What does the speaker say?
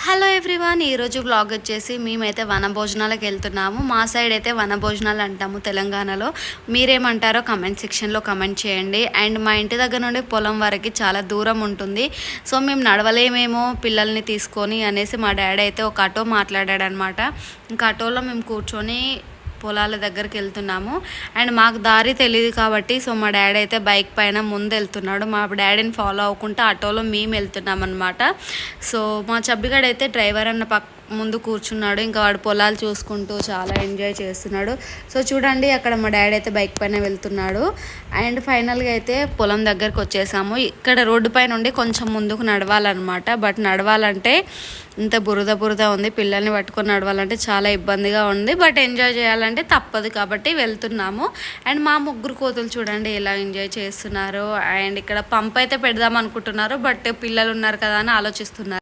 Hello everyone, ఈరోజు vlog వచ్చేసి మేమైతే వనభోజనాలకు వెళ్తున్నాము. మా సైడ్ అయితే వనభోజనాలు అంటాము తెలంగాణలో. మీరేమంటారో కమెంట్ సెక్షన్లో కమెంట్ చేయండి. అండ్ మా ఇంటి దగ్గర నుండి పొలం వరకు చాలా దూరం ఉంటుంది. సో మేము నడవలేమేమో పిల్లల్ని తీసుకొని అనేసి మా డాడీ అయితే ఒక ఆటో మాట్లాడాడనమాట. ఇంకా ఆటోలో మేము కూర్చొని పొలాల దగ్గరికి వెళ్తున్నాము. అండ్ మాకు దారి తెలియదు కాబట్టి సో మా డాడీ అయితే బైక్ పైన ముందు వెళ్తున్నాడు. మా డాడీని ఫాలో అవ్వకుంటూ ఆటోలో మేము వెళ్తున్నాం అనమాట. సో మా చబ్బిగాడు అయితే డ్రైవర్ అన్న ముందు కూర్చున్నాడు. ఇంకా వాడు పొలాలు చూసుకుంటూ చాలా ఎంజాయ్ చేస్తున్నాడు. సో చూడండి, అక్కడ మా డాడీ అయితే బైక్ పైన వెళ్తున్నాడు. అండ్ ఫైనల్గా అయితే పొలం దగ్గరకు వచ్చేసాము. ఇక్కడ రోడ్డు పైన ఉండి కొంచెం ముందుకు నడవాలన్నమాట. బట్ నడవాలంటే ఇంత బురద ఉంది. పిల్లల్ని పట్టుకొని నడవాలంటే చాలా ఇబ్బందిగా ఉంది. బట్ ఎంజాయ్ చేయాలంటే తప్పదు కాబట్టి వెళ్తున్నాము. అండ్ మా ముగ్గురు కోతులు చూడండి ఎలా ఎంజాయ్ చేస్తున్నారు. అండ్ ఇక్కడ పంప్ అయితే పెడదాం అనుకుంటున్నారు. బట్ పిల్లలు ఉన్నారు కదా అని ఆలోచిస్తున్నారు.